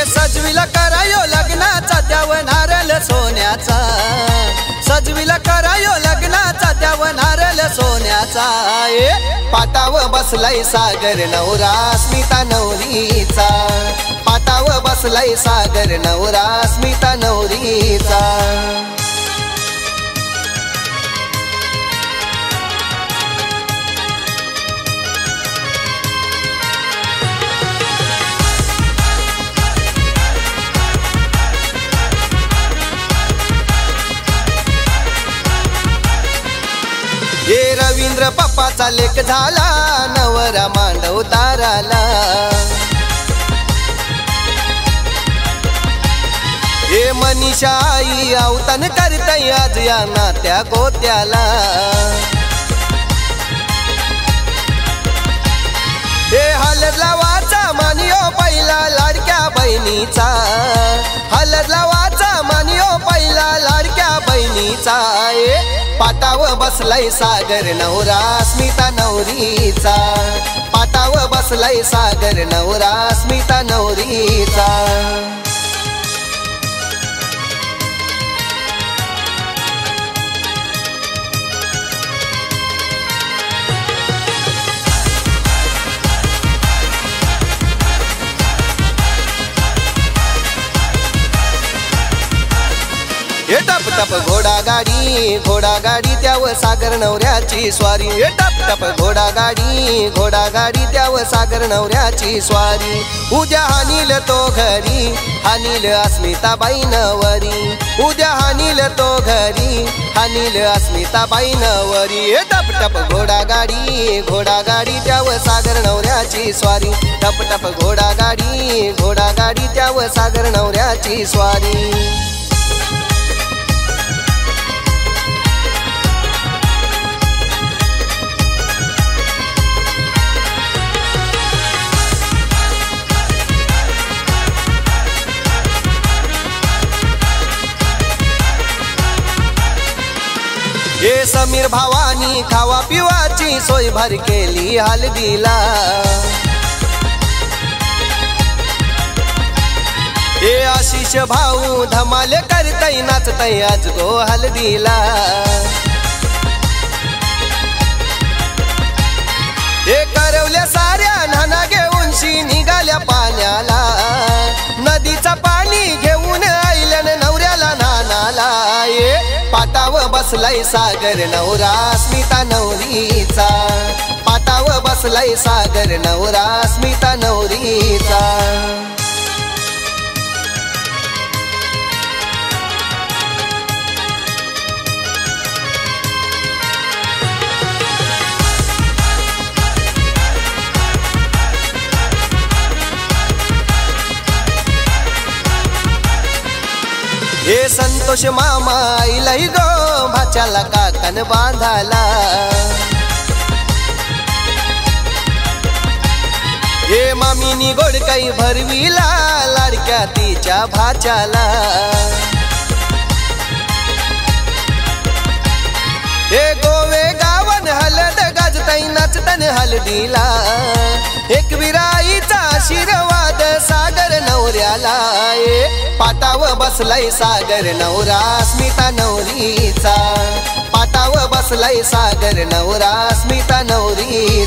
सजविला करायो लग्नाचा द्यावं नारळ सोन्याचा, सजविला करायो लग्नाचा द्यावं नारळ सोन्याचा। पाटाव बसलाय सागर नवरा स्मिता नवरीचा, पाटाव बसलाय सागर नवरा स्मिता नवरीचा। रवींद्र पप्पाचा लेक झाला नवरा मांडव ताराला। मनीषा आई अवतान करताय आज या नात्या गोत्याला। हळद लावाचा मानियो पहिला लाडक्या बहिणीचा, हळद लावाचा मानियो पहिला लाडक्या बहिणीचा। पाटाव बसलाय सागर नवरा स्मिता नवरीचा, पाटाव बसलाय सागर नवरा स्मिता नवरीचा। टप टप घोडा गाडी त्यावर सागर नवऱ्याची स्वारी। टप टप घोडा गाडी त्यावर सागर नवऱ्याची स्वारी। उद्या हानील तो घरी हानील अस्मिताबाई नवरी, उद्या हानील तो घरी हानील अस्मिताबाई नवरी। टप टप घोडा गाडी त्यावर सागर नवऱ्याची स्वारी। टप टप घोडा गाडी त्यावर सागर नवऱ्याची स्वारी। समीर भावानी खावा पिवाची सोय भर केली हळदीला। आशिष भाऊ धमाल करताय नाचताय आज गो हळदीला। करवल्या साऱ्या नाना घेऊन शी निघाल्या पाण्याला। नदीचा पाणी घेऊन आईल्यान नवऱ्याला नानाला। पाटाव बसलाय सागर नवरा स्मिता नवरीचा, पाटाव बसलाय सागर नवरा स्मिता नवरीचा। संतोष मामा आईलाई गो भाच्याला काकण बांधाला। मामीनी गोडकाई भरविला लाडक्या तिच्या भाच्याला। गोवे गावन हलद गाजताई नाचतन हलदीला। एकविराईचा आशीर्वाद सागर नवऱ्याला। पाटाव बसलाय सागर नवरा स्मिता नवरीचा, पाटाव बसलाय सागर नवरा स्मिता नवरी।